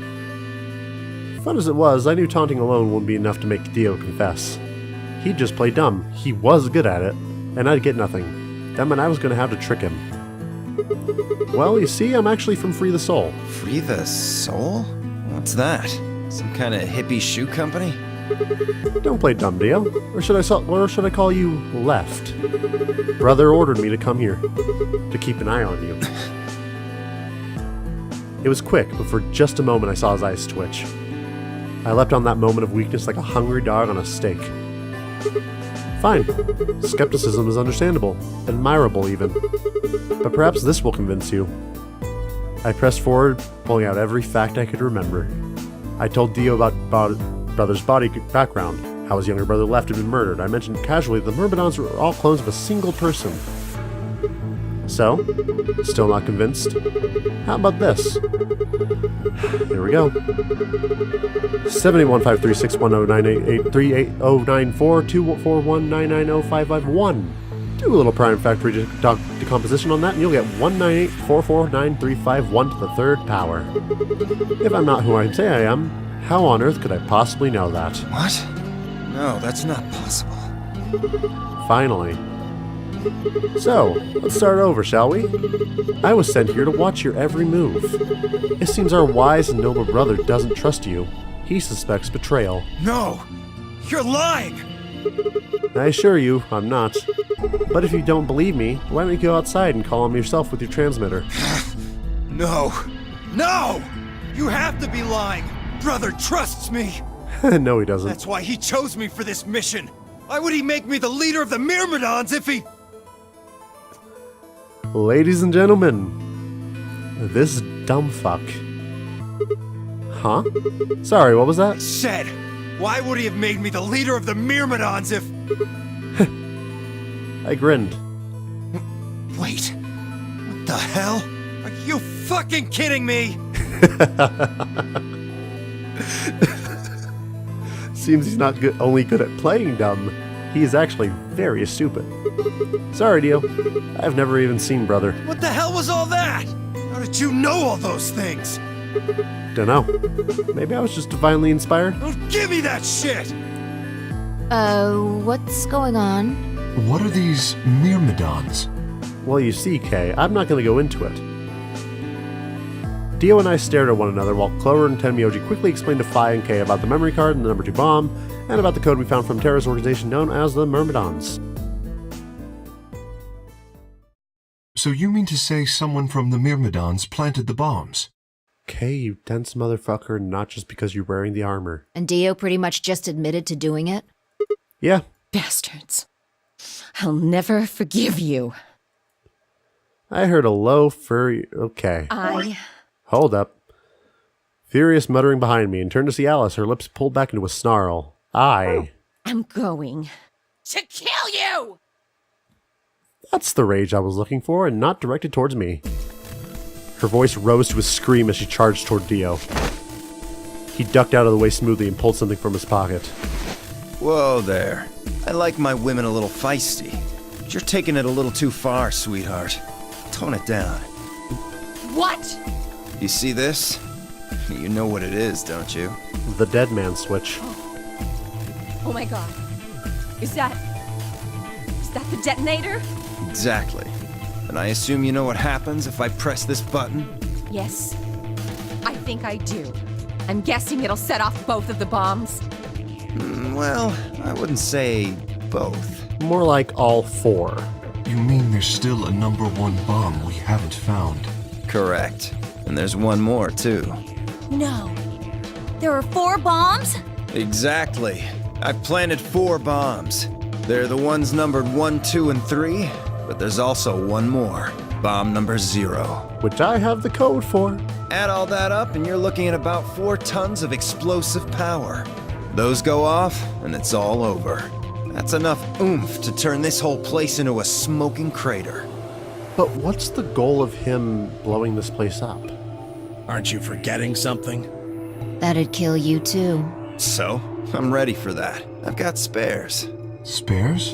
Fun as it was, I knew taunting alone wouldn't be enough to make Dio confess. He'd just play dumb. He was good at it, and I'd get nothing. That meant I was going to have to trick him. Well, you see, I'm actually from Free the Soul.
Free the Soul? What's that? Some kind of hippie shoe company?
Don't play dumb, Dio. Or should I call you Left? Brother ordered me to come here, to keep an eye on you. It was quick, but for just a moment I saw his eyes twitch. I leapt on that moment of weakness like a hungry dog on a steak. Fine. Skepticism is understandable, admirable even. But perhaps this will convince you. I pressed forward, pulling out every fact I could remember. I told Dio about brother's body background, how his younger brother Left had been murdered. I mentioned casually the Myrmidons were all clones of a single person. So, still not convinced? How about this? Here we go. 715361098838094241990551. Do a little prime factory decomposition on that, and you'll get 198449351 to the third power. If I'm not who I say I am, how on earth could I possibly know that?
What? No, that's not possible.
Finally. So, let's start over, shall we? I was sent here to watch your every move. It seems our wise and noble brother doesn't trust you. He suspects betrayal.
No! You're lying!
I assure you, I'm not. But if you don't believe me, why don't you go outside and call him yourself with your transmitter?
No! No! You have to be lying! Brother trusts me!
No, he doesn't.
That's why he chose me for this mission! Why would he make me the leader of the Myrmidons if he...
Ladies and gentlemen, this dumb fuck. Huh? Sorry, what was that?
Said! Why would he have made me the leader of the Myrmidons if...
I grinned.
Wait. What the hell? Are you fucking kidding me?
Seems he's not only good at playing dumb, he is actually very stupid. Sorry, Dio. I've never even seen brother.
What the hell was all that? How did you know all those things?
Dunno. Maybe I was just divinely inspired?
Don't give me that shit!
What's going on?
What are these Myrmidons?
Well, you see, Kay, I'm not going to go into it. Dio and I stared at one another while Clover and Tenmyoji quickly explained to Phi and Kay about the memory card and the number 2 bomb, and about the code we found from a terrorist organization known as the Myrmidons.
So you mean to say someone from the Myrmidons planted the bombs?
Kay, you dense motherfucker, not just because you're wearing the armor.
And Dio pretty much just admitted to doing it?
Yeah.
Bastards. I'll never forgive you.
I heard a low, furry... Okay. Hold up. Furious muttering behind me, and turned to see Alice, her lips pulled back into a snarl. I'm
going to kill you!
That's the rage I was looking for, and not directed towards me. Her voice rose to a scream as she charged toward Dio. He ducked out of the way smoothly and pulled something from his pocket.
Whoa there. I like my women a little feisty. But you're taking it a little too far, sweetheart. Tone it down.
What?
You see this? You know what it is, don't you?
The dead man switch.
Oh my god. Is that the detonator?
Exactly. And I assume you know what happens if I press this button?
Yes. I think I do. I'm guessing it'll set off both of the bombs.
Well, I wouldn't say both.
More like all 4.
You mean there's still a number 1 bomb we haven't found?
Correct. And there's one more, too.
No. There are 4 bombs?
Exactly. I've planted 4 bombs. They're the ones numbered 1, 2, and 3, but there's also one more. Bomb number 0.
Which I have the code for.
Add all that up and you're looking at about 4 tons of explosive power. Those go off, and it's all over. That's enough oomph to turn this whole place into a smoking crater.
But what's the goal of him blowing this place up?
Aren't you forgetting something?
That'd kill you too.
So, I'm ready for that. I've got spares.
Spares?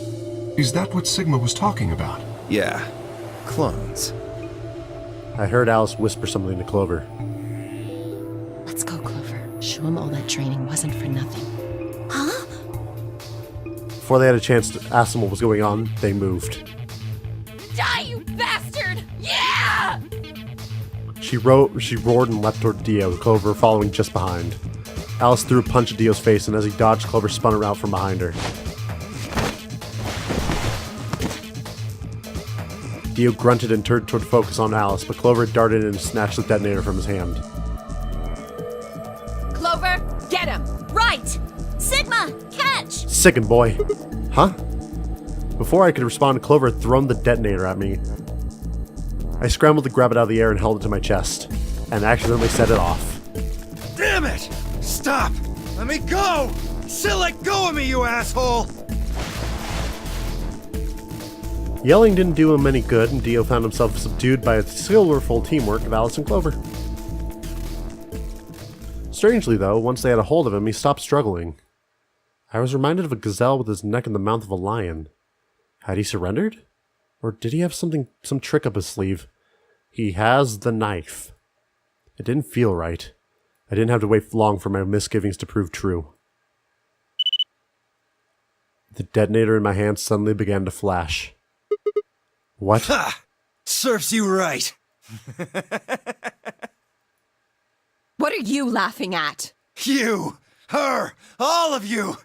Is that what Sigma was talking about?
Yeah, clones.
I heard Alice whisper something to Clover.
Let's go, Clover. Show him all that training wasn't for nothing.
Huh?
Before they had a chance to ask them what was going on, they moved.
Die, you bastard! Yeah!
She roared and leapt toward Dio, Clover following just behind. Alice threw a punch at Dio's face, and as he dodged, Clover spun around from behind her. Dio grunted and turned toward focus on Alice, but Clover darted in and snatched the detonator from his hand.
Clover, get him! Right!
Sigma, catch!
Sickin' boy. Huh? Before I could respond, Clover had thrown the detonator at me. I scrambled to grab it out of the air and held it to my chest, and accidentally set it off.
Damn it! Stop! Let me go! Still let go of me, you asshole!
Yelling didn't do him any good, and Dio found himself subdued by the skillful teamwork of Alice and Clover. Strangely, though, once they had a hold of him, he stopped struggling. I was reminded of a gazelle with his neck in the mouth of a lion. Had he surrendered? Or did he have some trick up his sleeve? He has the knife. It didn't feel right. I didn't have to wait long for my misgivings to prove true. The detonator in my hand suddenly began to flash. What?
Ha! Serves you right.
What are you laughing at?
You! Her! All of you!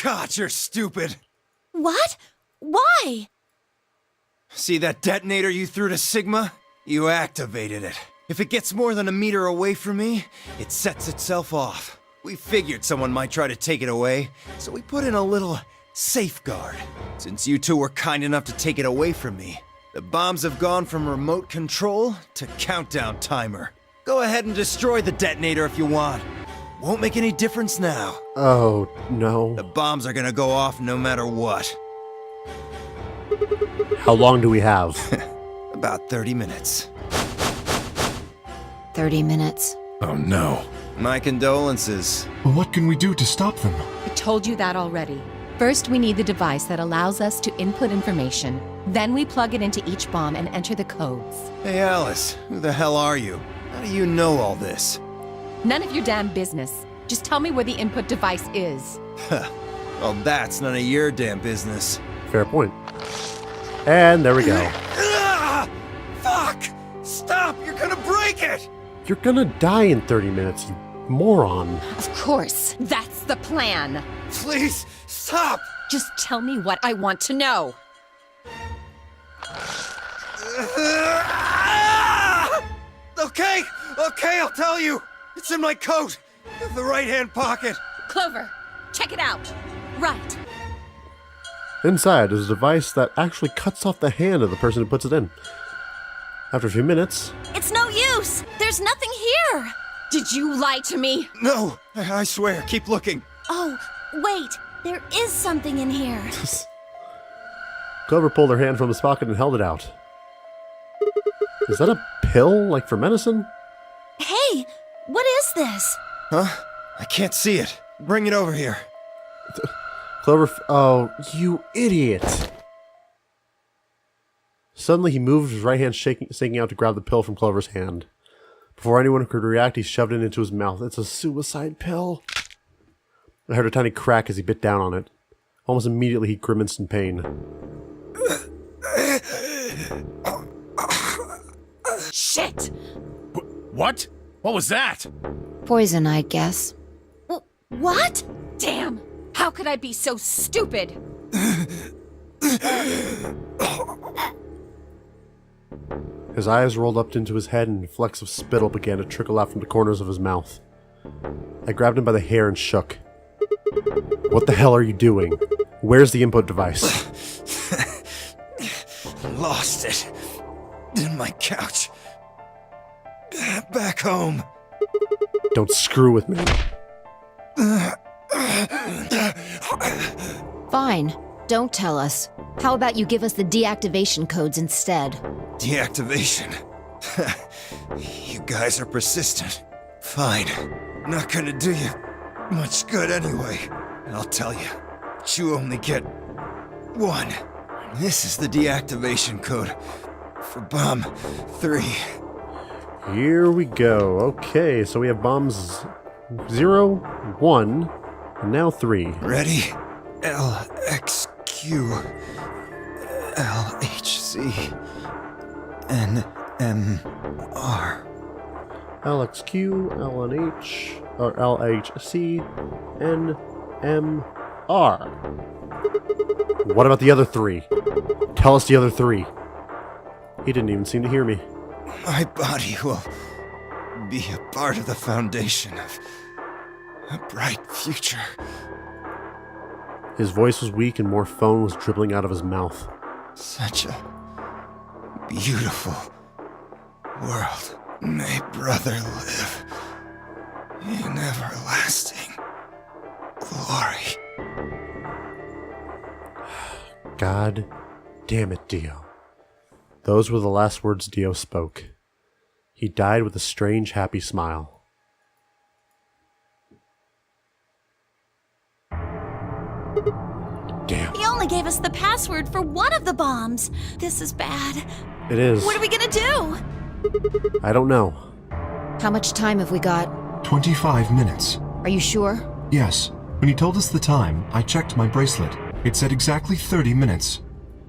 God, you're stupid.
What? Why?
See that detonator you threw to Sigma? You activated it. If it gets more than a meter away from me, it sets itself off. We figured someone might try to take it away, so we put in a little safeguard. Since you two were kind enough to take it away from me, the bombs have gone from remote control to countdown timer. Go ahead and destroy the detonator if you want. Won't make any difference now.
Oh, no.
The bombs are gonna go off no matter what.
How long do we have?
About 30 minutes.
30 minutes.
Oh no.
My condolences.
Well, what can we do to stop them?
I told you that already. First, we need the device that allows us to input information. Then we plug it into each bomb and enter the codes.
Hey Alice, who the hell are you? How do you know all this?
None of your damn business. Just tell me where the input device is.
Well, that's none of your damn business.
Fair point. And there we go.
Ah! Fuck! Stop! You're gonna break it!
You're gonna die in 30 minutes, you moron.
Of course. That's the plan.
Please, stop!
Just tell me what I want to know.
Ah! Okay, I'll tell you. It's in my coat, in the right-hand pocket.
Clover, check it out. Right.
Inside is a device that actually cuts off the hand of the person who puts it in. After a few minutes...
It's no use! There's nothing here!
Did you lie to me?
No, I swear, keep looking.
Oh, wait. There is something in here.
Clover pulled her hand from his pocket and held it out. Is that a pill, like for medicine?
Hey, what is this?
Huh? I can't see it. Bring it over here.
Clover... Oh, you idiot. Suddenly he moved, his right hand staking out to grab the pill from Clover's hand. Before anyone could react, he shoved it into his mouth. It's a suicide pill. I heard a tiny crack as he bit down on it. Almost immediately he grimaced in pain.
Shit!
What? What was that?
Poison, I guess.
What?
Damn! How could I be so stupid?
His eyes rolled up into his head and flecks of spittle began to trickle out from the corners of his mouth. I grabbed him by the hair and shook. What the hell are you doing? Where's the input device?
Lost it. In my couch. Back home.
Don't screw with me.
Fine. Don't tell us. How about you give us the deactivation codes instead?
Deactivation. You guys are persistent. Fine. Not gonna do you much good anyway. I'll tell you. But you only get one. This is the deactivation code for Bomb 3.
Here we go. Okay, so we have bombs 0, 1, and now 3.
Ready? LXQ LHC NMR.
LXQ, LNH, or LHC, NMR. What about the other 3? Tell us the other 3. He didn't even seem to hear me.
My body will be a part of the foundation of a bright future.
His voice was weak and more foam was dribbling out of his mouth.
Such a beautiful world. May brother live in everlasting glory.
God damn it, Dio. Those were the last words Dio spoke. He died with a strange, happy smile. Damn.
The
only gave us the password for one of the bombs. This is bad.
It is.
What are we gonna do?
I don't know.
How much time have we got?
25 minutes.
Are you sure?
Yes. When he told us the time, I checked my bracelet. It said exactly 30 minutes.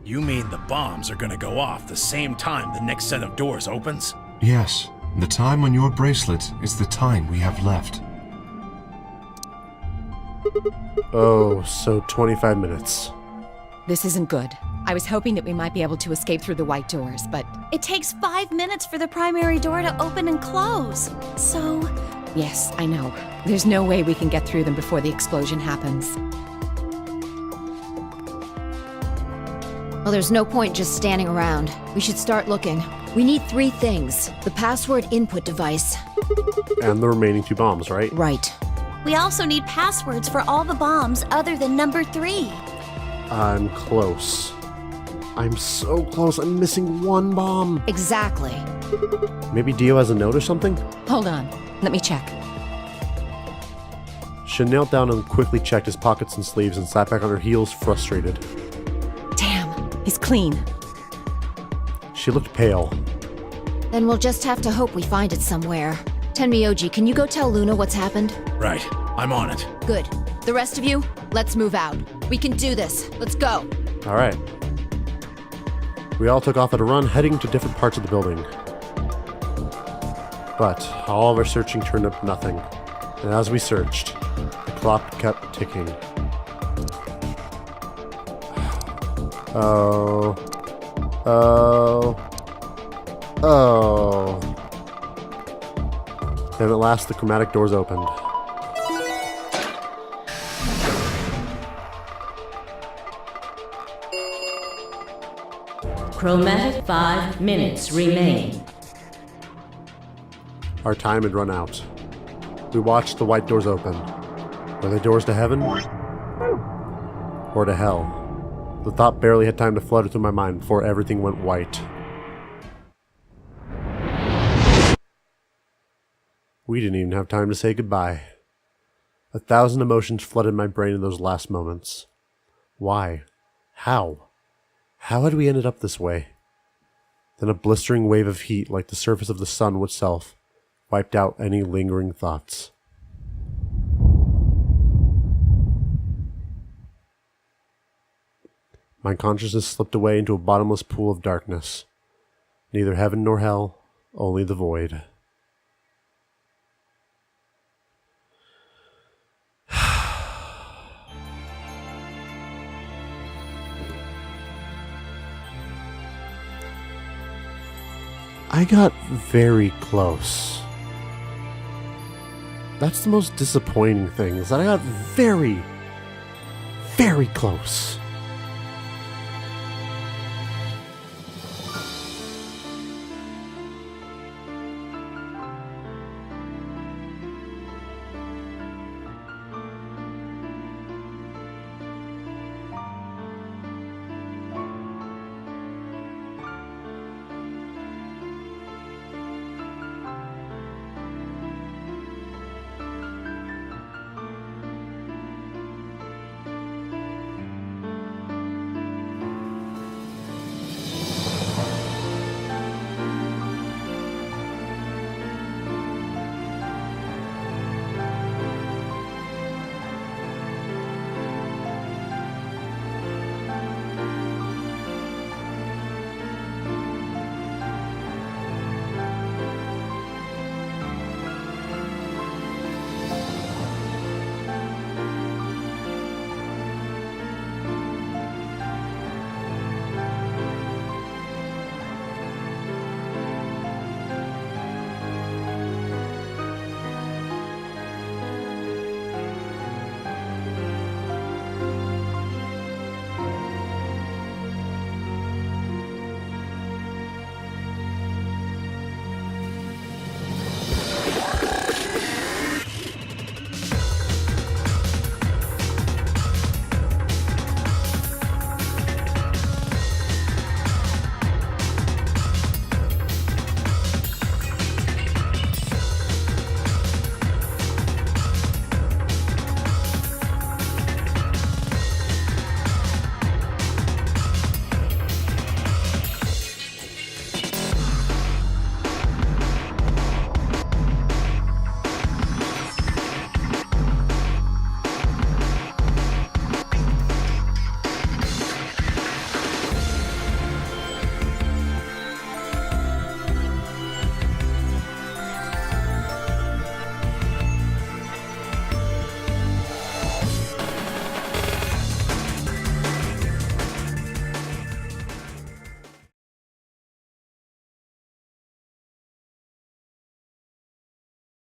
You mean the bombs are gonna go off the same time the next set of doors opens?
Yes. The time on your bracelet is the time we have left.
Oh, so 25 minutes.
This isn't good. I was hoping that we might be able to escape through the white doors, but
It takes 5 minutes for the primary door to open and close. So,
yes, I know. There's no way we can get through them before the explosion happens.
Well, there's no point just standing around. We should start looking. We need 3 things. The password input device.
And the remaining 2 bombs, right?
Right.
we also need passwords for all the bombs other than number 3.
I'm close. I'm so close. I'm missing 1 bomb.
Exactly.
Maybe Dio has a note or something?
Hold on. Let me check.
She knelt down and quickly checked his pockets and sleeves and sat back on her heels, frustrated.
Damn, he's clean.
She looked pale.
Then we'll just have to hope we find it somewhere. Tenmyoji, can you go tell Luna what's happened?
Right, I'm on it.
Good. The rest of you, let's move out. We can do this. Let's go.
All right. We all took off at a run, heading to different parts of the building. But all of our searching turned up nothing. And as we searched, the clock kept ticking. Oh. Then at last the chromatic doors opened.
Chromatic 5 minutes remain.
Our time had run out. We watched the white doors open. Were they doors to heaven? Or to hell? The thought barely had time to flutter through my mind before everything went white. We didn't even have time to say goodbye. 1,000 emotions flooded my brain in those last moments. Why? How? How had we ended up this way? Then a blistering wave of heat, like the surface of the sun itself, wiped out any lingering thoughts. My consciousness slipped away into a bottomless pool of darkness. Neither heaven nor hell, only the void. I got very close. That's the most disappointing thing, is that I got very, very close.